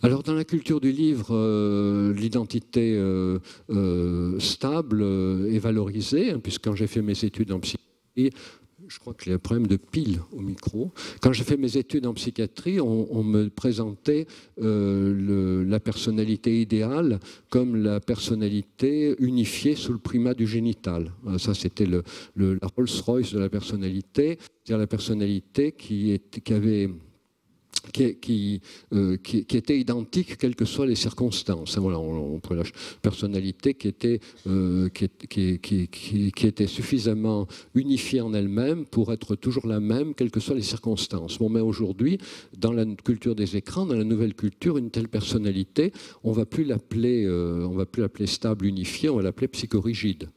Alors, dans la culture du livre, l'identité stable est valorisée, hein, puisque quand j'ai fait mes études en psychiatrie, je crois qu'il y a un problème de pile au micro. Quand j'ai fait mes études en psychiatrie, on me présentait la personnalité idéale comme la personnalité unifiée sous le primat du génital. Ça, c'était la Rolls-Royce de la personnalité, c'est-à-dire la personnalité qui était identique quelles que soient les circonstances. Voilà, on la personnalité qui était suffisamment unifiée en elle-même pour être toujours la même, quelles que soient les circonstances. Bon, mais aujourd'hui, dans la culture des écrans, dans la nouvelle culture, une telle personnalité, on ne va plus l'appeler stable, unifiée, on va l'appeler psychorigide.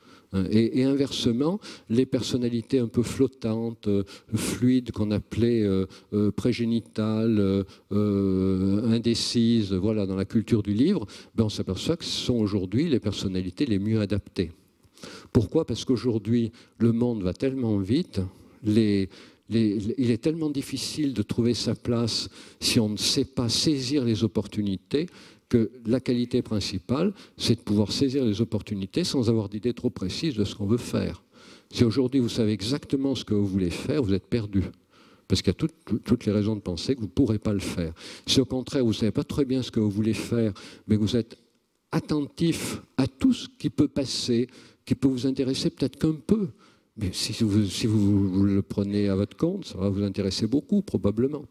Et inversement, les personnalités un peu flottantes, fluides, qu'on appelait prégénitales, indécises, voilà, dans la culture du livre, ben on s'aperçoit que ce sont aujourd'hui les personnalités les mieux adaptées. Pourquoi? Parce qu'aujourd'hui, le monde va tellement vite, il est tellement difficile de trouver sa place si on ne sait pas saisir les opportunités, que la qualité principale, c'est de pouvoir saisir les opportunités sans avoir d'idée trop précise de ce qu'on veut faire. Si aujourd'hui vous savez exactement ce que vous voulez faire, vous êtes perdu. Parce qu'il y a toutes les raisons de penser que vous ne pourrez pas le faire. Si au contraire, vous ne savez pas très bien ce que vous voulez faire, mais vous êtes attentif à tout ce qui peut passer, qui peut vous intéresser peut-être qu'un peu, mais si vous le prenez à votre compte, ça va vous intéresser beaucoup, probablement.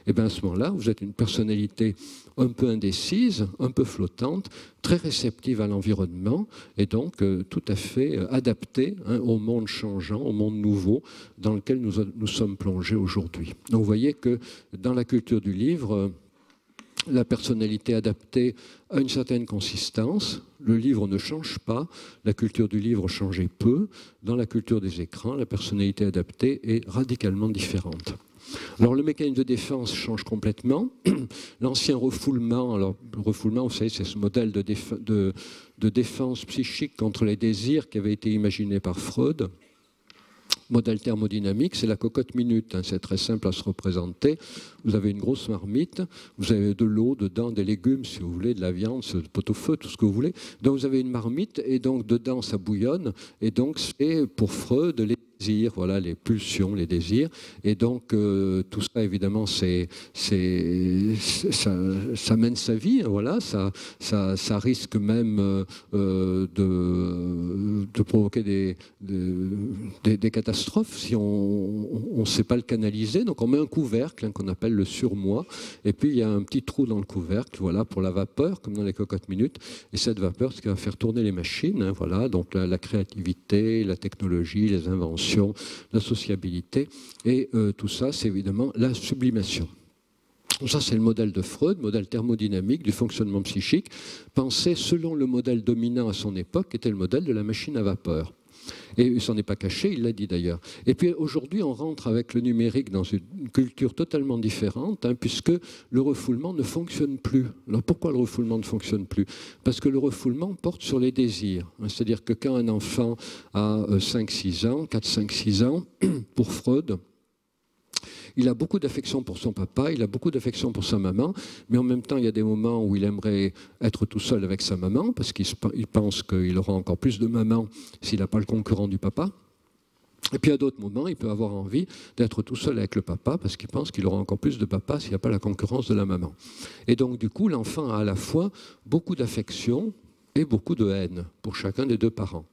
Et bien à ce moment-là, vous êtes une personnalité un peu indécise, un peu flottante, très réceptive à l'environnement, et donc tout à fait adaptée, hein, au monde changeant, au monde nouveau dans lequel nous sommes plongés aujourd'hui. Donc vous voyez que dans la culture du livre, la personnalité adaptée a une certaine consistance. Le livre ne change pas. La culture du livre changeait peu. Dans la culture des écrans, la personnalité adaptée est radicalement différente. Alors le mécanisme de défense change complètement. L'ancien refoulement, alors le refoulement, vous savez, c'est ce modèle de défense psychique contre les désirs qui avait été imaginé par Freud. Modèle thermodynamique, c'est la cocotte minute, hein, c'est très simple à se représenter. Vous avez une grosse marmite, vous avez de l'eau dedans, des légumes si vous voulez, de la viande, ce pot-au-feu, tout ce que vous voulez. Donc vous avez une marmite et donc dedans ça bouillonne et donc c'est pour Freud les désirs, voilà, les pulsions, les désirs. Et donc tout ça évidemment ça mène sa vie, hein, voilà, ça risque même de provoquer des catastrophes si on ne sait pas le canaliser. Donc on met un couvercle, hein, qu'on appelle le surmoi, et puis il y a un petit trou dans le couvercle, voilà, pour la vapeur, comme dans les cocottes minutes, et cette vapeur, c'est ce qui va faire tourner les machines, hein, voilà, donc la créativité, la technologie, les inventions, la sociabilité, et tout ça, c'est évidemment la sublimation. Ça, c'est le modèle de Freud, modèle thermodynamique du fonctionnement psychique, pensé selon le modèle dominant à son époque, qui était le modèle de la machine à vapeur. Et il ne s'en est pas caché, il l'a dit d'ailleurs. Et puis aujourd'hui, on rentre avec le numérique dans une culture totalement différente, hein, puisque le refoulement ne fonctionne plus. Alors pourquoi le refoulement ne fonctionne plus? Parce que le refoulement porte sur les désirs. C'est-à-dire que quand un enfant a 5-6 ans, 4-5-6 ans, pour Freud, il a beaucoup d'affection pour son papa, il a beaucoup d'affection pour sa maman, mais en même temps, il y a des moments où il aimerait être tout seul avec sa maman, parce qu'il pense qu'il aura encore plus de maman s'il n'a pas le concurrent du papa. Et puis à d'autres moments, il peut avoir envie d'être tout seul avec le papa, parce qu'il pense qu'il aura encore plus de papa s'il n'y a pas la concurrence de la maman. Et donc, du coup, l'enfant a à la fois beaucoup d'affection et beaucoup de haine pour chacun des deux parents.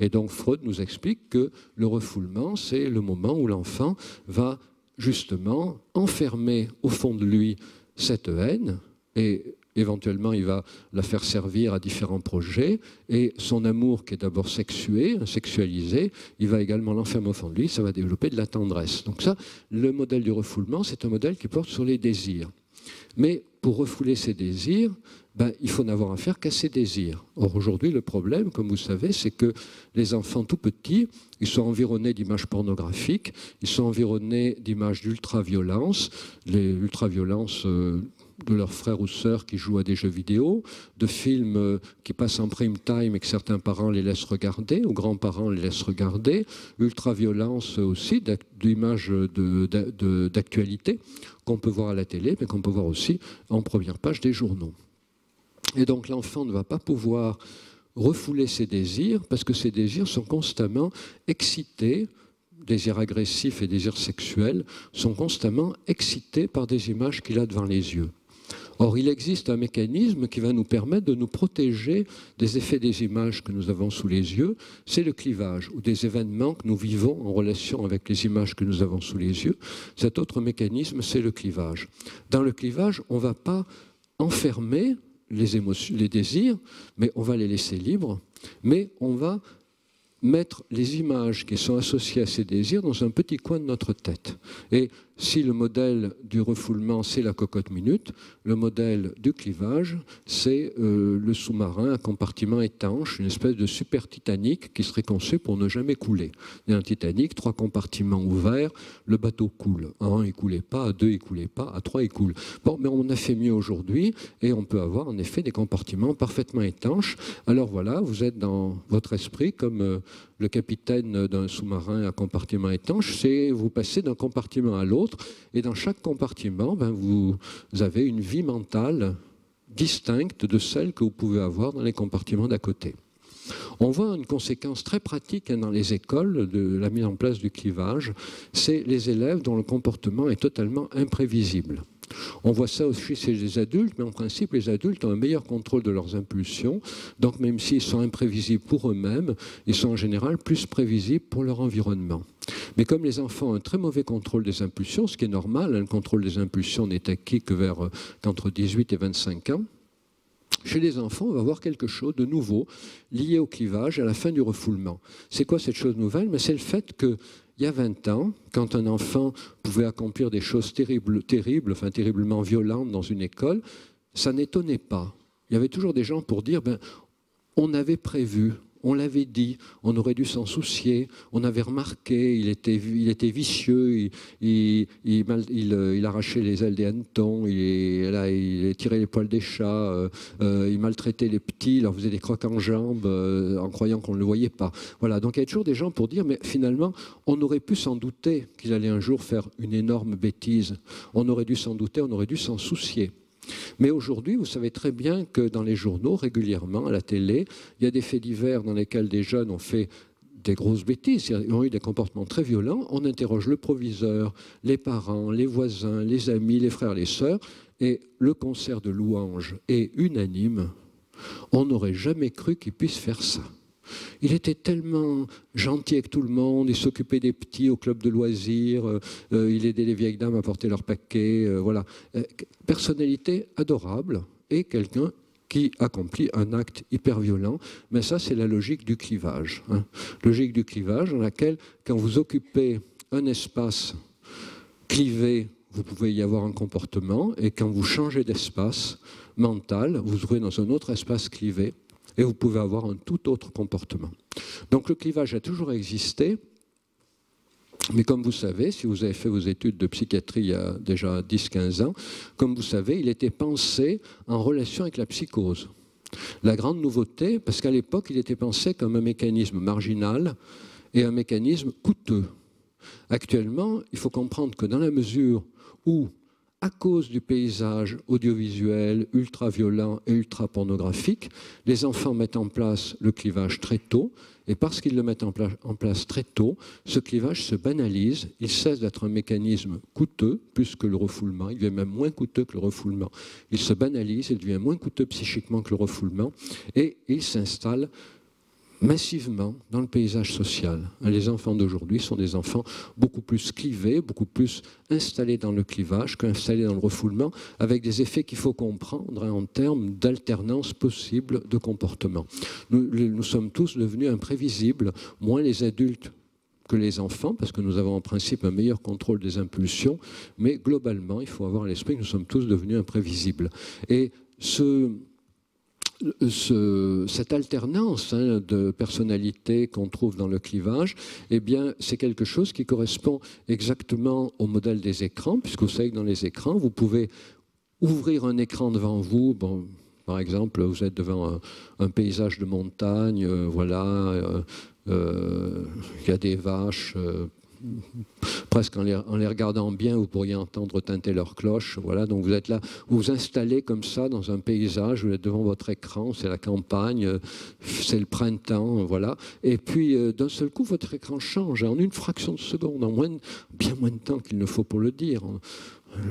Et donc, Freud nous explique que le refoulement, c'est le moment où l'enfant va justement enfermer au fond de lui cette haine, et éventuellement il va la faire servir à différents projets, et son amour qui est d'abord sexualisé, il va également l'enfermer au fond de lui, ça va développer de la tendresse. Donc ça, le modèle du refoulement, c'est un modèle qui porte sur les désirs. Mais pour refouler ces désirs, il faut n'avoir affaire qu'à ces désirs. Or aujourd'hui, le problème, comme vous savez, c'est que les enfants tout petits, ils sont environnés d'images pornographiques, ils sont environnés d'images d'ultra-violence. Les ultra-violences de leurs frères ou sœurs qui jouent à des jeux vidéo, de films qui passent en prime time et que certains parents les laissent regarder, ou grands-parents les laissent regarder, ultra-violence aussi, d'images d'actualité qu'on peut voir à la télé, mais qu'on peut voir aussi en première page des journaux. Et donc l'enfant ne va pas pouvoir refouler ses désirs parce que ses désirs sont constamment excités, désirs agressifs et désirs sexuels sont constamment excités par des images qu'il a devant les yeux. Or, il existe un mécanisme qui va nous permettre de nous protéger des effets des images que nous avons sous les yeux, c'est le clivage, ou des événements que nous vivons en relation avec les images que nous avons sous les yeux. Cet autre mécanisme, c'est le clivage. Dans le clivage, on ne va pas enfermer les émotions, les désirs, mais on va les laisser libres, mais on va mettre les images qui sont associées à ces désirs dans un petit coin de notre tête. Et si le modèle du refoulement, c'est la cocotte minute, le modèle du clivage, c'est le sous-marin, un compartiment étanche, une espèce de super Titanic qui serait conçu pour ne jamais couler. Il y a un Titanic, 3 compartiments ouverts, le bateau coule. À 1, il ne coulait pas, à 2, il ne coulait pas, à 3, il coule. Bon, mais on a fait mieux aujourd'hui et on peut avoir en effet des compartiments parfaitement étanches. Alors voilà, vous êtes dans votre esprit comme le capitaine d'un sous-marin à compartiment étanche, c'est vous passez d'un compartiment à l'autre et dans chaque compartiment, vous avez une vie mentale distincte de celle que vous pouvez avoir dans les compartiments d'à côté. On voit une conséquence très pratique dans les écoles de la mise en place du clivage, c'est les élèves dont le comportement est totalement imprévisible. On voit ça aussi chez les adultes, mais en principe, les adultes ont un meilleur contrôle de leurs impulsions. Donc, même s'ils sont imprévisibles pour eux-mêmes, ils sont en général plus prévisibles pour leur environnement. Mais comme les enfants ont un très mauvais contrôle des impulsions, ce qui est normal, le contrôle des impulsions n'est acquis qu'entre 18 et 25 ans, chez les enfants, on va voir quelque chose de nouveau lié au clivage à la fin du refoulement. C'est quoi cette chose nouvelle? C'est le fait que il y a 20 ans, quand un enfant pouvait accomplir des choses terriblement violentes dans une école, ça n'étonnait pas. Il y avait toujours des gens pour dire on avait prévu, on l'avait dit, on aurait dû s'en soucier, on avait remarqué, il était vicieux, il arrachait les ailes des hannetons, il tirait les poils des chats, il maltraitait les petits, il leur faisait des crocs en jambes en croyant qu'on ne le voyait pas. Voilà, donc il y a toujours des gens pour dire, mais finalement, on aurait pu s'en douter qu'il allait un jour faire une énorme bêtise. On aurait dû s'en douter, on aurait dû s'en soucier. Mais aujourd'hui, vous savez très bien que dans les journaux, régulièrement, à la télé, il y a des faits divers dans lesquels des jeunes ont fait des grosses bêtises, ils ont eu des comportements très violents. On interroge le proviseur, les parents, les voisins, les amis, les frères, les sœurs, et le concert de louanges est unanime. On n'aurait jamais cru qu'il puisse faire ça. Il était tellement gentil avec tout le monde, il s'occupait des petits au club de loisirs, il aidait les vieilles dames à porter leurs paquets, voilà. Personnalité adorable et quelqu'un qui accomplit un acte hyper violent. Mais ça, c'est la logique du clivage. Logique du clivage dans laquelle, quand vous occupez un espace clivé, vous pouvez y avoir un comportement, et quand vous changez d'espace mental, vous vous trouvez dans un autre espace clivé, et vous pouvez avoir un tout autre comportement. Donc le clivage a toujours existé, mais comme vous savez, si vous avez fait vos études de psychiatrie il y a déjà 10-15 ans, comme vous savez, il était pensé en relation avec la psychose. La grande nouveauté, parce qu'à l'époque, il était pensé comme un mécanisme marginal et un mécanisme coûteux. Actuellement, il faut comprendre que dans la mesure où, à cause du paysage audiovisuel ultra-violent et ultra-pornographique, les enfants mettent en place le clivage très tôt, et parce qu'ils le mettent en place très tôt, ce clivage se banalise, il cesse d'être un mécanisme coûteux, plus que le refoulement, il devient même moins coûteux que le refoulement. Il se banalise, il devient moins coûteux psychiquement que le refoulement, et il s'installe massivement dans le paysage social. Les enfants d'aujourd'hui sont des enfants beaucoup plus clivés, beaucoup plus installés dans le clivage qu'installés dans le refoulement, avec des effets qu'il faut comprendre en termes d'alternance possible de comportement. Nous sommes tous devenus imprévisibles, moins les adultes que les enfants, parce que nous avons en principe un meilleur contrôle des impulsions, mais globalement, il faut avoir à l'esprit que nous sommes tous devenus imprévisibles. Et cette alternance de personnalité qu'on trouve dans le clivage, eh bien, c'est quelque chose qui correspond exactement au modèle des écrans, puisque vous savez que dans les écrans, vous pouvez ouvrir un écran devant vous. Bon, par exemple, vous êtes devant un paysage de montagne, voilà, il y a des vaches. Presque en les regardant bien, vous pourriez entendre tinter leurs cloches. Voilà, donc vous êtes là, vous vous installez comme ça dans un paysage, vous êtes devant votre écran, c'est la campagne, c'est le printemps, voilà. Et puis d'un seul coup, votre écran change en une fraction de seconde, en bien moins de temps qu'il ne faut pour le dire.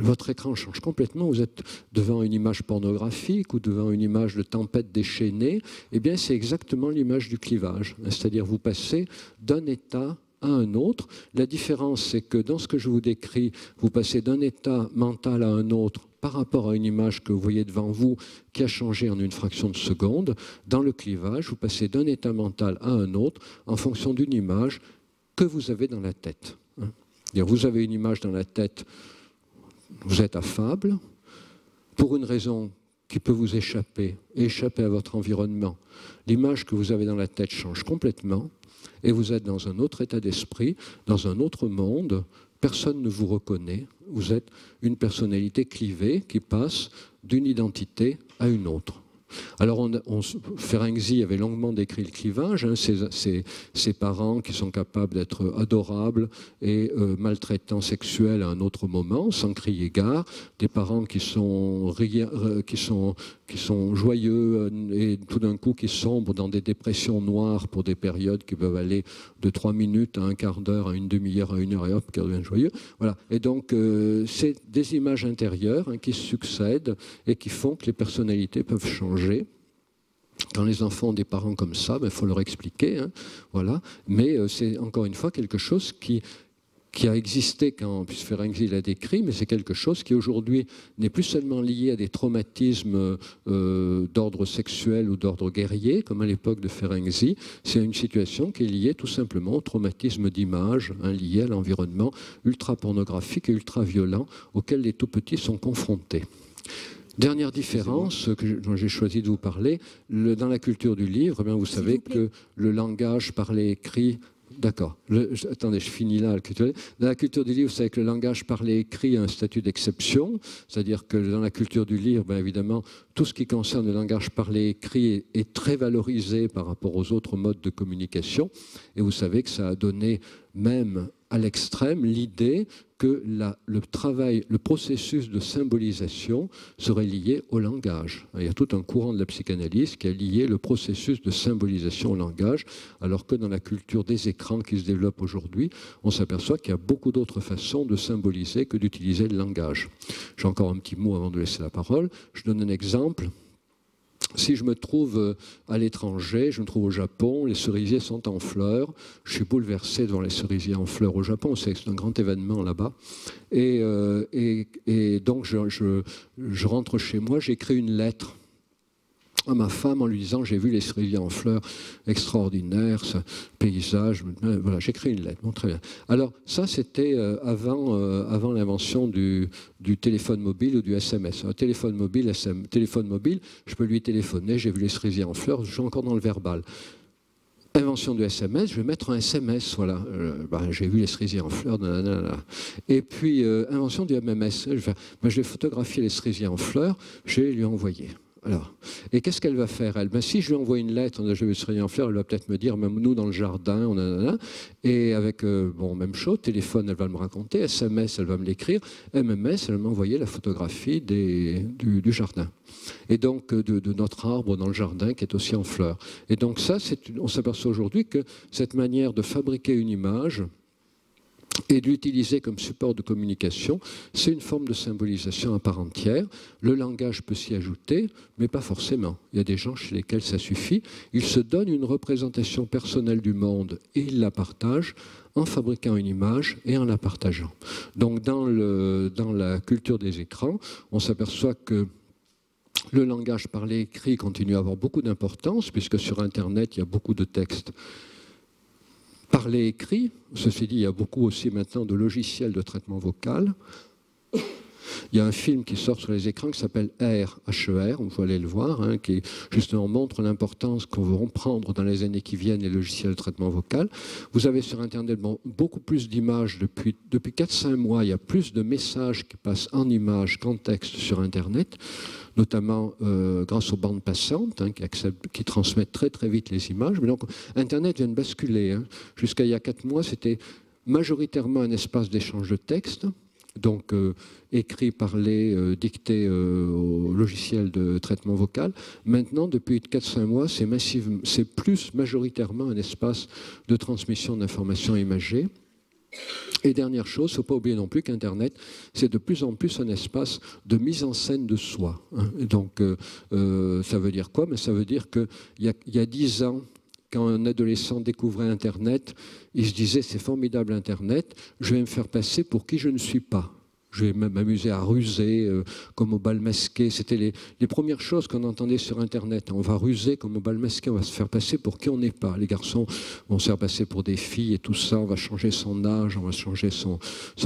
Votre écran change complètement, vous êtes devant une image pornographique ou devant une image de tempête déchaînée. Eh bien, c'est exactement l'image du clivage, c'est-à-dire vous passez d'un état à un autre. La différence, c'est que dans ce que je vous décris, vous passez d'un état mental à un autre par rapport à une image que vous voyez devant vous qui a changé en une fraction de seconde. Dans le clivage, vous passez d'un état mental à un autre en fonction d'une image que vous avez dans la tête. Vous avez une image dans la tête, vous êtes affable, pour une raison qui peut vous échapper à votre environnement. L'image que vous avez dans la tête change complètement. Et vous êtes dans un autre état d'esprit, dans un autre monde, personne ne vous reconnaît, vous êtes une personnalité clivée qui passe d'une identité à une autre. Alors, Ferenczi avait longuement décrit le clivage, hein, ses parents qui sont capables d'être adorables et maltraitants sexuels à un autre moment, sans crier gare, des parents qui sont joyeux et tout d'un coup qui sombrent dans des dépressions noires pour des périodes qui peuvent aller de 3 minutes à un quart d'heure, à une demi-heure, à 1 heure et hop, qui redeviennent joyeux. Voilà. Et donc, c'est des images intérieures hein, qui succèdent et qui font que les personnalités peuvent changer. Quand les enfants ont des parents comme ça, il faut leur expliquer. Hein, voilà. Mais c'est encore une fois quelque chose qui a existé quand Ferenczi l'a décrit, mais c'est quelque chose qui aujourd'hui n'est plus seulement lié à des traumatismes d'ordre sexuel ou d'ordre guerrier, comme à l'époque de Ferenczi. C'est une situation qui est liée tout simplement au traumatisme d'image, hein, lié à l'environnement ultra-pornographique et ultra-violent auquel les tout-petits sont confrontés. Dernière différence dont j'ai choisi de vous parler, dans la culture du livre, eh bien, vous savez que le langage parlé écrit... D'accord. Attendez, je finis là. Dans la culture du livre, vous savez que le langage parlé écrit a un statut d'exception, c'est-à-dire que dans la culture du livre, bien évidemment, tout ce qui concerne le langage parlé écrit est très valorisé par rapport aux autres modes de communication. Et vous savez que ça a donné même à l'extrême l'idée que le processus de symbolisation serait lié au langage. Il y a tout un courant de la psychanalyse qui a lié le processus de symbolisation au langage, alors que dans la culture des écrans qui se développe aujourd'hui, on s'aperçoit qu'il y a beaucoup d'autres façons de symboliser que d'utiliser le langage. J'ai encore un petit mot avant de laisser la parole. Je donne un exemple. Si je me trouve à l'étranger, je me trouve au Japon, les cerisiers sont en fleurs, je suis bouleversé devant les cerisiers en fleurs au Japon, c'est un grand événement là-bas. Et donc je rentre chez moi, j'écris une lettre à ma femme en lui disant j'ai vu les cerisiers en fleurs extraordinaires, ce paysage, voilà, j'écris une lettre. Bon, très bien. Alors ça c'était avant l'invention du téléphone mobile ou du SMS. Un téléphone mobile, je peux lui téléphoner, j'ai vu les cerisiers en fleurs, je suis encore dans le verbal. Invention du SMS, je vais mettre un SMS, voilà, j'ai vu les cerisiers en fleurs, nanana. Et puis invention du MMS, je vais photographier les cerisiers en fleurs, je vais lui envoyer. Alors, et qu'est-ce qu'elle va faire, elle? Si je lui envoie une lettre, je vais se en fleurs, elle va peut-être me dire, même nous dans le jardin, et avec, même chose, téléphone, elle va me raconter, SMS, elle va me l'écrire, MMS, elle va m'envoyer la photographie du jardin. Et donc, de notre arbre dans le jardin qui est aussi en fleurs. Et donc ça, on s'aperçoit aujourd'hui que cette manière de fabriquer une image, et de l'utiliser comme support de communication, c'est une forme de symbolisation à part entière. Le langage peut s'y ajouter, mais pas forcément. Il y a des gens chez lesquels ça suffit. Ils se donnent une représentation personnelle du monde et ils la partagent en fabriquant une image et en la partageant. Donc dans la culture des écrans, on s'aperçoit que le langage parlé écrit continue à avoir beaucoup d'importance, puisque sur Internet, il y a beaucoup de textes parlé écrit. Ceci dit, il y a beaucoup aussi maintenant de logiciels de traitement vocal. Il y a un film qui sort sur les écrans qui s'appelle Air, H-E-R, on peut aller le voir, hein, qui justement montre l'importance qu'on veut prendre dans les années qui viennent les logiciels de traitement vocal. Vous avez sur Internet beaucoup plus d'images depuis 4-5 mois. Il y a plus de messages qui passent en images qu'en texte sur Internet, notamment grâce aux bandes passantes hein, qui transmettent très très vite les images. Mais donc Internet vient de basculer. Hein. Jusqu'à il y a 4 mois, c'était majoritairement un espace d'échange de texte, donc écrit, parlé, dicté au logiciel de traitement vocal. Maintenant, depuis 4-5 mois, c'est plus majoritairement un espace de transmission d'informations imagées. Et dernière chose, il ne faut pas oublier non plus qu'Internet, c'est de plus en plus un espace de mise en scène de soi. Hein. Donc, ça veut dire quoi? Mais ça veut dire qu'il y a 10 ans, quand un adolescent découvrait Internet, il se disait « c'est formidable Internet, je vais me faire passer pour qui je ne suis pas ». Je vais m'amuser à ruser comme au bal masqué. C'était les premières choses qu'on entendait sur Internet. On va ruser comme au bal masqué, on va se faire passer pour qui on n'est pas. Les garçons vont se faire passer pour des filles et tout ça. On va changer son âge, on va changer son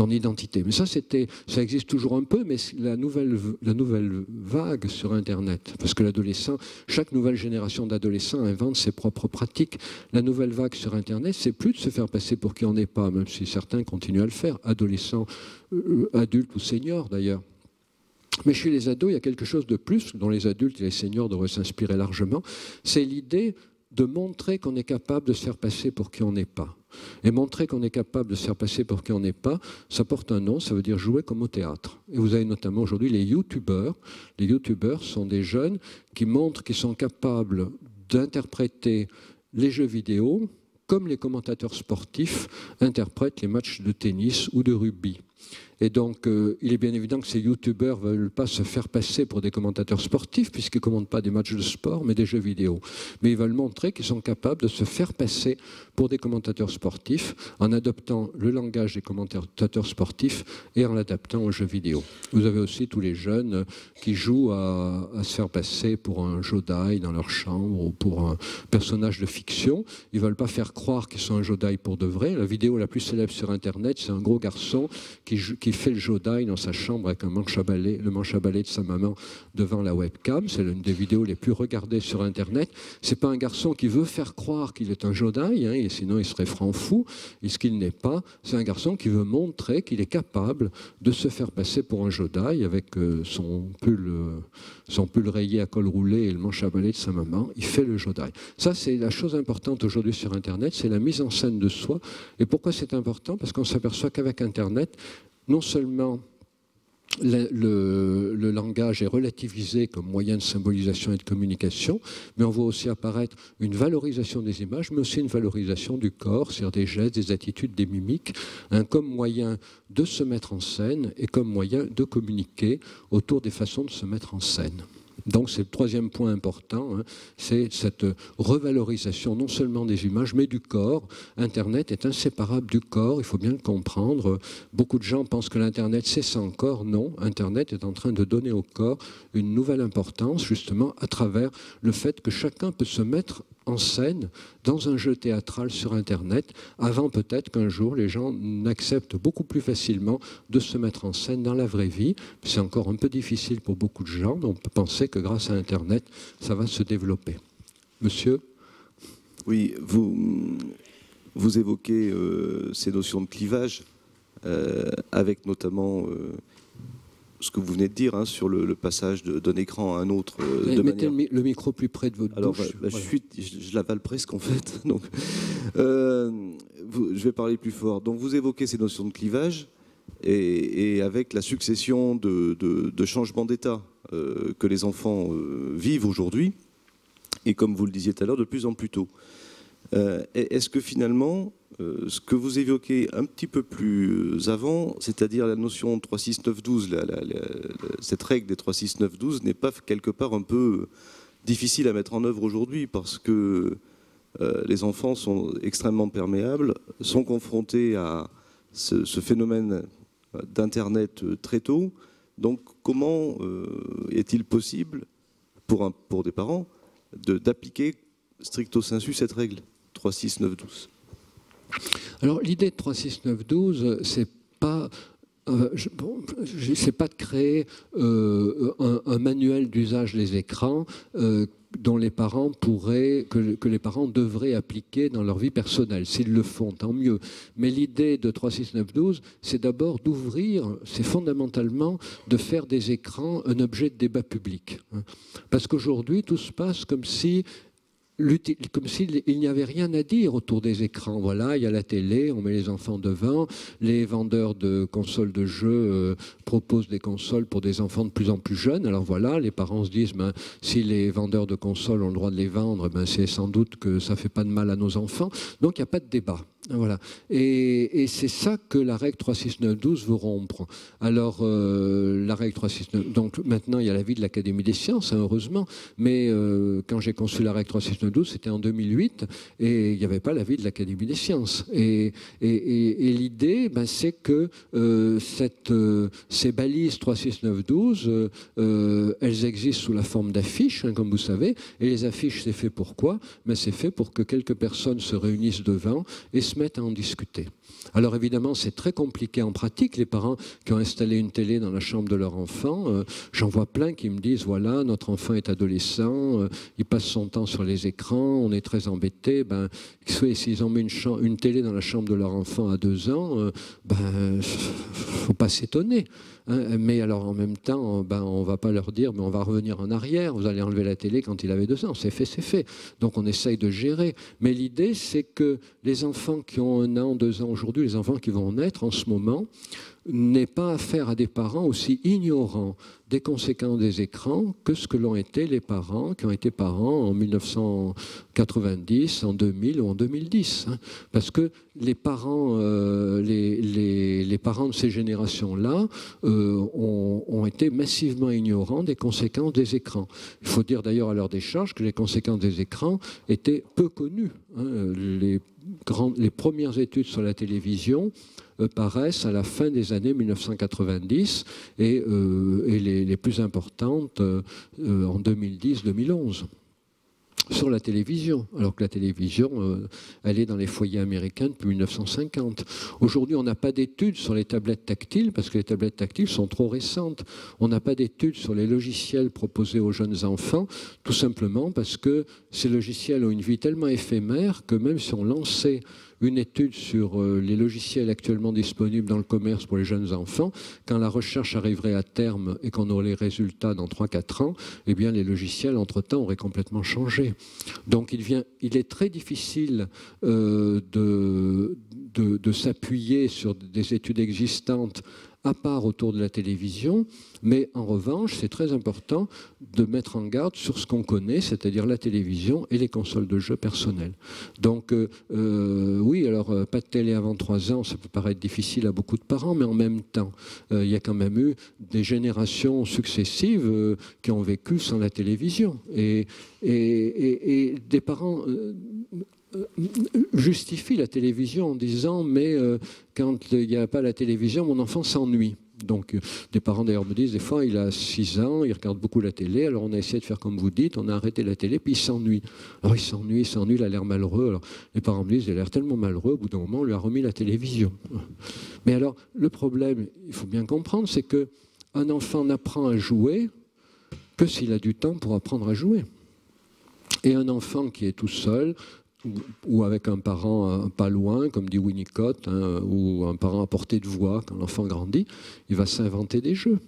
identité. Mais ça existe toujours un peu, mais la nouvelle vague sur Internet. Parce que l'adolescent, chaque nouvelle génération d'adolescents invente ses propres pratiques. La nouvelle vague sur Internet, c'est plus de se faire passer pour qui on n'est pas, même si certains continuent à le faire. Adolescents, adultes ou seniors d'ailleurs. Mais chez les ados, il y a quelque chose de plus dont les adultes et les seniors devraient s'inspirer largement, c'est l'idée de montrer qu'on est capable de se faire passer pour qui on n'est pas. Et montrer qu'on est capable de se faire passer pour qui on n'est pas, ça porte un nom, ça veut dire jouer comme au théâtre. Et vous avez notamment aujourd'hui les youtubeurs. Les youtubeurs sont des jeunes qui montrent qu'ils sont capables d'interpréter les jeux vidéo comme les commentateurs sportifs interprètent les matchs de tennis ou de rugby. Et donc, il est bien évident que ces youtubeurs ne veulent pas se faire passer pour des commentateurs sportifs, puisqu'ils ne commentent pas des matchs de sport, mais des jeux vidéo. Mais ils veulent montrer qu'ils sont capables de se faire passer pour des commentateurs sportifs en adoptant le langage des commentateurs sportifs et en l'adaptant aux jeux vidéo. Vous avez aussi tous les jeunes qui jouent à se faire passer pour un Jodai dans leur chambre ou pour un personnage de fiction. Ils ne veulent pas faire croire qu'ils sont un Jodai pour de vrai. La vidéo la plus célèbre sur Internet, c'est un gros garçon qui fait le Jodai dans sa chambre avec le manche à balai de sa maman devant la webcam. C'est l'une des vidéos les plus regardées sur Internet. C'est pas un garçon qui veut faire croire qu'il est un Jodai, hein, et sinon il serait franc fou, et ce qu'il n'est pas. C'est un garçon qui veut montrer qu'il est capable de se faire passer pour un Jodai avec son pull rayé à col roulé et le manche à balai de sa maman. Il fait le Jodai. Ça, c'est la chose importante aujourd'hui sur Internet, c'est la mise en scène de soi. Et pourquoi c'est important? Parce qu'on s'aperçoit qu'avec Internet, non seulement le langage est relativisé comme moyen de symbolisation et de communication, mais on voit aussi apparaître une valorisation des images, mais aussi une valorisation du corps, c'est-à-dire des gestes, des attitudes, des mimiques, hein, comme moyen de se mettre en scène et comme moyen de communiquer autour des façons de se mettre en scène. Donc c'est le troisième point important, hein, c'est cette revalorisation non seulement des images, mais du corps. Internet est inséparable du corps, il faut bien le comprendre. Beaucoup de gens pensent que l'Internet c'est sans corps. Non, Internet est en train de donner au corps une nouvelle importance, justement à travers le fait que chacun peut se mettre en scène dans un jeu théâtral sur Internet, avant peut-être qu'un jour les gens n'acceptent beaucoup plus facilement de se mettre en scène dans la vraie vie. C'est encore un peu difficile pour beaucoup de gens, mais on peut penser que grâce à Internet, ça va se développer. Monsieur? Oui, vous évoquez ces notions de clivage, avec notamment ce que vous venez de dire, hein, sur le passage d'un écran à un autre. Mettez le micro plus près de votre bouche. Voilà. Je l'avale presque en fait. Donc, je vais parler plus fort. Donc vous évoquez ces notions de clivage et avec la succession de changements d'état que les enfants vivent aujourd'hui, et comme vous le disiez tout à l'heure, de plus en plus tôt. Est-ce que finalement, ce que vous évoquez un petit peu plus avant, c'est-à-dire la notion 3-6-9-12, cette règle des 3-6-9-12 n'est pas quelque part un peu difficile à mettre en œuvre aujourd'hui, parce que les enfants sont extrêmement perméables, sont confrontés à ce phénomène d'Internet très tôt. Donc comment est-il possible pour des parents d'appliquer stricto sensu cette règle 3-6-9-12? Alors l'idée de 3-6-9-12, c'est pas J'essaie pas de créer un manuel d'usage des écrans dont les parents que les parents devraient appliquer dans leur vie personnelle. S'ils le font, tant mieux. Mais l'idée de 36912, c'est d'abord d'ouvrir, c'est fondamentalement de faire des écrans un objet de débat public. Parce qu'aujourd'hui, tout se passe comme s'il n'y avait rien à dire autour des écrans. Voilà, il y a la télé, on met les enfants devant, les vendeurs de consoles de jeux proposent des consoles pour des enfants de plus en plus jeunes. Alors voilà, les parents se disent, si les vendeurs de consoles ont le droit de les vendre, c'est sans doute que ça ne fait pas de mal à nos enfants. Donc il n'y a pas de débat. Voilà. Et c'est ça que la règle 36912 veut rompre. Alors, la règle 36912, donc maintenant il y a l'avis de l'Académie des sciences, heureusement, mais quand j'ai conçu la règle 36912, c'était en 2008, et il n'y avait pas l'avis de l'Académie des sciences. Et l'idée, c'est que ces balises 36912, elles existent sous la forme d'affiches, comme vous savez, et les affiches, c'est fait pourquoi? C'est fait pour que quelques personnes se réunissent devant et se mettent à en discuter. Alors évidemment, c'est très compliqué en pratique. Les parents qui ont installé une télé dans la chambre de leur enfant, j'en vois plein qui me disent, voilà, notre enfant est adolescent, il passe son temps sur les écrans, on est très embêtés. S'ils ont mis une télé dans la chambre de leur enfant à 2 ans, faut pas s'étonner. Mais alors en même temps, on va pas leur dire, mais on va revenir en arrière, vous allez enlever la télé quand il avait 2 ans. C'est fait, c'est fait. Donc on essaye de gérer. Mais l'idée, c'est que les enfants qui ont 1 an, 2 ans aujourd'hui, les enfants qui vont naître en ce moment, n'aient pas affaire à des parents aussi ignorants des conséquences des écrans que ce que l'ont été les parents qui ont été parents en 1990, en 2000 ou en 2010. Parce que les parents, les parents de ces générations-là ont été massivement ignorants des conséquences des écrans. Il faut dire d'ailleurs à leur décharge que les conséquences des écrans étaient peu connues. Les premières études sur la télévision paraissent à la fin des années 1990 et les plus importantes en 2010-2011 sur la télévision, alors que la télévision, elle est dans les foyers américains depuis 1950. Aujourd'hui, on n'a pas d'études sur les tablettes tactiles parce que les tablettes tactiles sont trop récentes. On n'a pas d'études sur les logiciels proposés aux jeunes enfants, tout simplement parce que ces logiciels ont une vie tellement éphémère que même si on lançait une étude sur les logiciels actuellement disponibles dans le commerce pour les jeunes enfants, quand la recherche arriverait à terme et qu'on aurait les résultats dans 3-4 ans, eh bien les logiciels entre-temps auraient complètement changé. Donc il est très difficile de s'appuyer sur des études existantes à part autour de la télévision, mais en revanche, c'est très important de mettre en garde sur ce qu'on connaît, c'est-à-dire la télévision et les consoles de jeux personnelles. Donc, oui, alors, pas de télé avant 3 ans, ça peut paraître difficile à beaucoup de parents, mais en même temps, il y a quand même eu des générations successives qui ont vécu sans la télévision. Et des parents justifie la télévision en disant mais quand il n'y a pas la télévision, mon enfant s'ennuie. Donc des parents d'ailleurs me disent des fois il a 6 ans, il regarde beaucoup la télé, alors on a essayé de faire comme vous dites, on a arrêté la télé puis il s'ennuie. Alors il s'ennuie, il a l'air malheureux. Alors les parents me disent il a l'air tellement malheureux, au bout d'un moment on lui a remis la télévision. Mais alors le problème, il faut bien comprendre, c'est que un enfant n'apprend à jouer que s'il a du temps pour apprendre à jouer. Et un enfant qui est tout seul ou avec un parent pas loin, comme dit Winnicott, ou un parent à portée de voix, quand l'enfant grandit, il va s'inventer des jeux.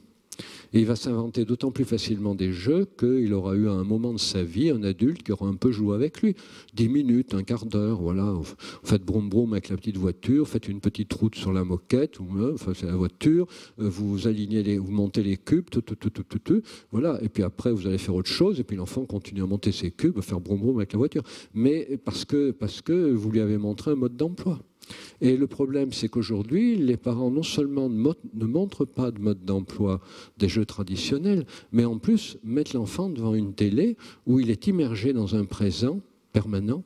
Et il va s'inventer d'autant plus facilement des jeux qu'il aura eu à un moment de sa vie un adulte qui aura un peu joué avec lui. 10 minutes, un quart d'heure, voilà. Vous faites broum broum avec la petite voiture, faites une petite route sur la moquette, enfin c'est la voiture, vous alignez vous montez les cubes, voilà. Et puis après vous allez faire autre chose, et puis l'enfant continue à monter ses cubes, à faire broum broum avec la voiture. Mais parce que vous lui avez montré un mode d'emploi. Et le problème, c'est qu'aujourd'hui, les parents non seulement ne montrent pas de mode d'emploi des jeux traditionnels, mais en plus mettent l'enfant devant une télé où il est immergé dans un présent permanent,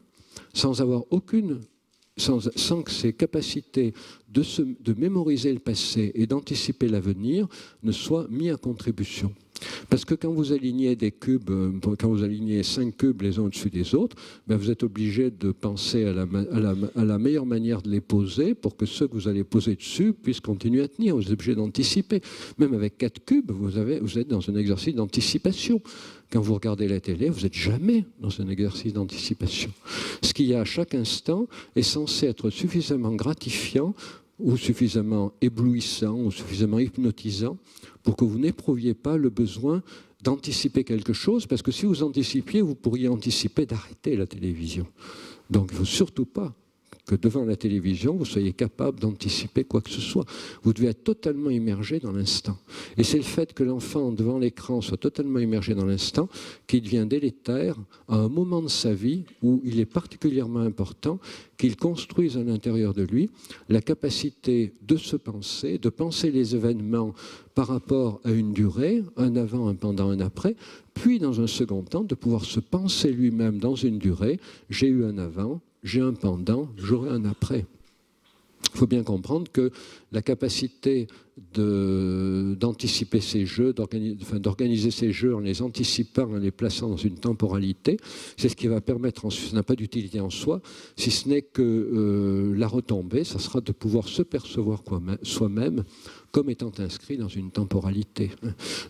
sans avoir sans que ses capacités de mémoriser le passé et d'anticiper l'avenir ne soient mises à contribution. Parce que quand vous alignez des cubes, quand vous alignez 5 cubes les uns au-dessus des autres, ben vous êtes obligé de penser à la meilleure manière de les poser pour que ceux que vous allez poser dessus puissent continuer à tenir. Vous êtes obligé d'anticiper. Même avec 4 cubes, vous êtes dans un exercice d'anticipation. Quand vous regardez la télé, vous n'êtes jamais dans un exercice d'anticipation. Ce qu'il y a à chaque instant est censé être suffisamment gratifiant ou suffisamment éblouissant ou suffisamment hypnotisant pour que vous n'éprouviez pas le besoin d'anticiper quelque chose, parce que si vous anticipiez, vous pourriez anticiper d'arrêter la télévision. Donc il ne faut surtout pas que devant la télévision, vous soyez capable d'anticiper quoi que ce soit. Vous devez être totalement immergé dans l'instant. Et c'est le fait que l'enfant, devant l'écran, soit totalement immergé dans l'instant qui devient délétère à un moment de sa vie où il est particulièrement important qu'il construise à l'intérieur de lui la capacité de se penser, de penser les événements par rapport à une durée, un avant, un pendant, un après, puis dans un second temps, de pouvoir se penser lui-même dans une durée. J'ai eu un avant, j'ai un pendant, j'aurai un après. Il faut bien comprendre que la capacité d'anticiper ces jeux, d'organiser ces jeux en les anticipant, en les plaçant dans une temporalité, c'est ce qui va permettre, ça n'a pas d'utilité en soi, si ce n'est que la retombée, ça sera de pouvoir se percevoir soi-même comme étant inscrit dans une temporalité.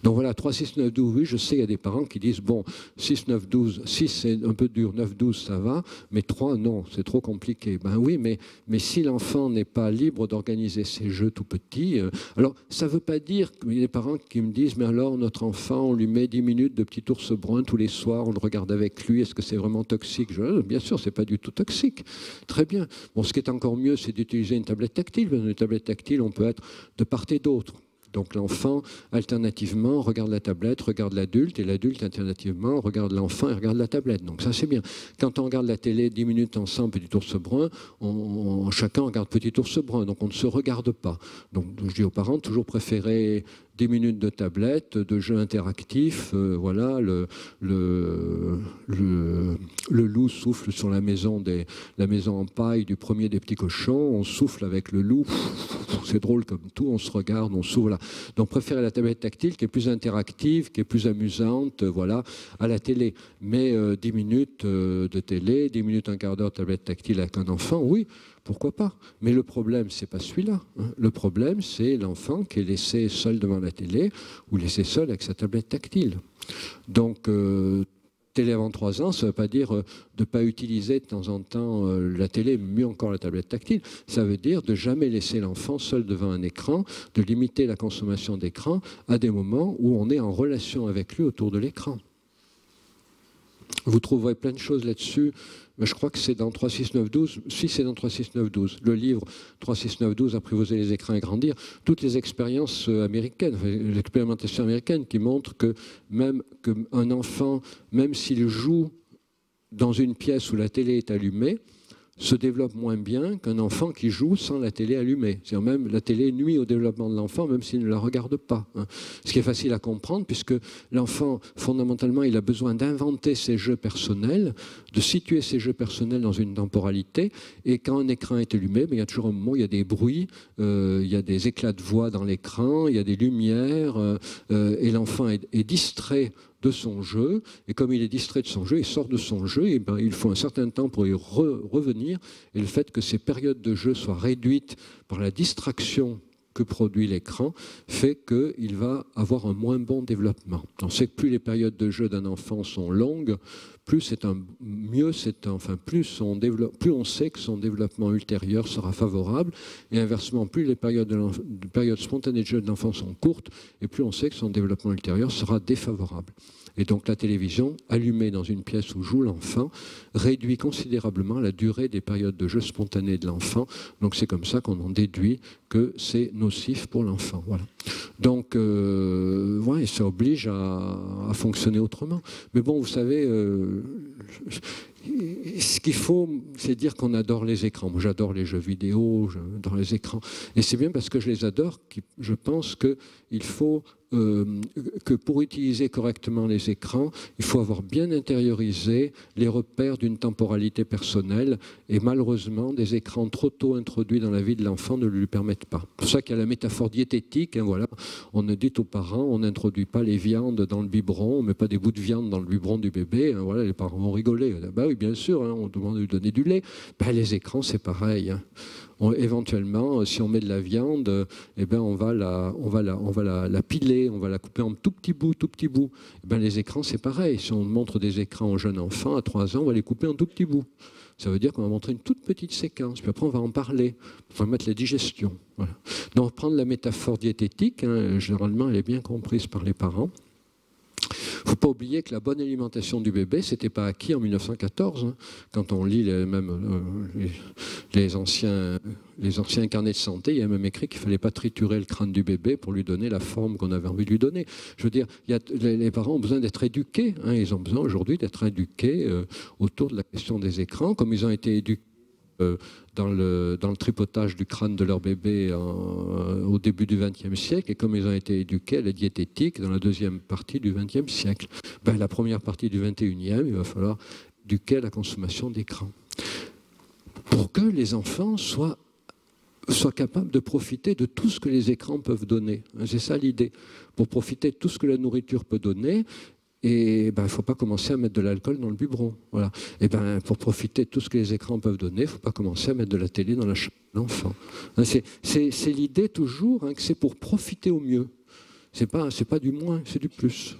Donc voilà, 3, 6, 9, 12, oui, je sais, il y a des parents qui disent, bon, 6, 9, 12, 6 c'est un peu dur, 9, 12 ça va, mais 3, non, c'est trop compliqué. Ben oui, mais si l'enfant n'est pas libre d'organiser ses jeux tout petits, alors ça ne veut pas dire qu'il y a des parents qui me disent, mais alors notre enfant, on lui met 10 minutes de petit ours brun tous les soirs, on le regarde avec lui, est-ce que c'est vraiment toxique? Bien sûr, ce n'est pas du tout toxique. Très bien. Bon, ce qui est encore mieux, c'est d'utiliser une tablette tactile. Dans une tablette tactile, on peut être de part et d'autre. Donc l'enfant, alternativement, regarde la tablette, regarde l'adulte, et l'adulte, alternativement, regarde l'enfant et regarde la tablette. Donc ça, c'est bien. Quand on regarde la télé 10 minutes ensemble, Petit ours brun, chacun regarde Petit ours brun, donc on ne se regarde pas. Donc je dis aux parents, toujours préférer 10 minutes de tablette, de jeux interactifs, voilà, le loup souffle sur la maison en paille du premier des petits cochons, on souffle avec le loup, c'est drôle comme tout, on se regarde, on souffle, voilà. Donc préférer la tablette tactile qui est plus interactive, qui est plus amusante, voilà, à la télé. Mais 10 minutes de télé, 10 minutes, un quart d'heure de tablette tactile avec un enfant, oui, pourquoi pas? Mais le problème, c'est pas celui-là. Le problème, c'est l'enfant qui est laissé seul devant la télé ou laissé seul avec sa tablette tactile. Donc, télé avant 3 ans, ça ne veut pas dire de ne pas utiliser de temps en temps la télé, mieux encore la tablette tactile. Ça veut dire de jamais laisser l'enfant seul devant un écran, de limiter la consommation d'écran à des moments où on est en relation avec lui autour de l'écran. Vous trouverez plein de choses là-dessus. Mais je crois que c'est dans 3, 6, 9, 12. Si, c'est dans 3, 6, 9, 12. Le livre 3, 6, 9, 12, apprivoiser les écrans et grandir. Toutes les expériences américaines, l'expérimentation américaine qui montre que même qu'un enfant, même s'il joue dans une pièce où la télé est allumée, se développe moins bien qu'un enfant qui joue sans la télé allumée. C'est-à-dire même la télé nuit au développement de l'enfant, même s'il ne la regarde pas. Ce qui est facile à comprendre, puisque l'enfant, fondamentalement, il a besoin d'inventer ses jeux personnels, de situer ses jeux personnels dans une temporalité, et quand un écran est allumé, il y a toujours un moment où il y a des bruits, il y a des éclats de voix dans l'écran, il y a des lumières, et l'enfant est distrait de son jeu, et comme il est distrait de son jeu, il sort de son jeu, et il faut un certain temps pour y revenir, et le fait que ces périodes de jeu soient réduites par la distraction que produit l'écran fait qu'il va avoir un moins bon développement. On sait que plus les périodes de jeu d'un enfant sont longues, plus plus on sait que son développement ultérieur sera favorable, et inversement, plus les périodes spontanées de jeu de l'enfant sont courtes, et plus on sait que son développement ultérieur sera défavorable. Et donc la télévision, allumée dans une pièce où joue l'enfant, réduit considérablement la durée des périodes de jeu spontanées de l'enfant. Donc c'est comme ça qu'on en déduit que c'est nocif pour l'enfant. Voilà. Donc ouais, ça oblige à fonctionner autrement. Mais bon, vous savez, ce qu'il faut, c'est dire qu'on adore les écrans. Moi, j'adore les jeux vidéo, j'adore les écrans. Et c'est bien parce que je les adore que je pense qu'il faut que pour utiliser correctement les écrans, il faut avoir bien intériorisé les repères d'une temporalité personnelle, et malheureusement, des écrans trop tôt introduits dans la vie de l'enfant ne lui permettent pas. C'est pour ça qu'il y a la métaphore diététique, hein, voilà. On dit aux parents, on n'introduit pas les viandes dans le biberon, on ne met pas des bouts de viande dans le biberon du bébé, hein, voilà, les parents vont rigoler. Bah oui, bien sûr, hein, on demande de lui donner du lait. Bah, les écrans, c'est pareil. Hein. Éventuellement, si on met de la viande, eh ben on va la piler, on va la couper en tout petits bouts, tout petits bouts. Eh ben les écrans, c'est pareil. Si on montre des écrans aux jeunes enfants, à 3 ans, on va les couper en tout petits bouts. Ça veut dire qu'on va montrer une toute petite séquence, puis après on va en parler, on va mettre la digestion. Voilà. Donc prendre la métaphore diététique, hein, généralement elle est bien comprise par les parents. Il ne faut pas oublier que la bonne alimentation du bébé, ce n'était pas acquis en 1914. Hein. Quand on lit les anciens carnets de santé, il y a même écrit qu'il ne fallait pas triturer le crâne du bébé pour lui donner la forme qu'on avait envie de lui donner. Je veux dire, les parents ont besoin d'être éduqués. Hein. Ils ont besoin aujourd'hui d'être éduqués autour de la question des écrans, comme ils ont été éduqués dans le tripotage du crâne de leur bébé au début du XXe siècle, et comme ils ont été éduqués à la diététique dans la deuxième partie du XXe siècle. Ben, la première partie du XXIe, il va falloir éduquer à la consommation d'écran. Pour que les enfants soient capables de profiter de tout ce que les écrans peuvent donner. C'est ça l'idée. Pour profiter de tout ce que la nourriture peut donner, et ben, il ne faut pas commencer à mettre de l'alcool dans le biberon. Voilà. Et ben, pour profiter de tout ce que les écrans peuvent donner, il ne faut pas commencer à mettre de la télé dans la chambre de l'enfant. C'est l'idée toujours, hein, que c'est pour profiter au mieux. Ce n'est pas du moins, c'est du plus.